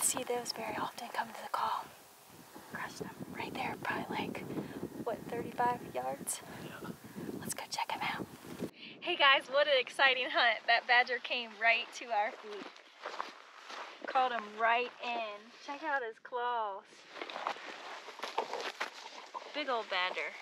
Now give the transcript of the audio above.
see those very often come to the call. Crushed them right there, probably like, what, 35 yards? Yeah. Let's go check them out. Hey guys, what an exciting hunt. That badger came right to our feet. Called him right in. Check out his claws. Big old badger.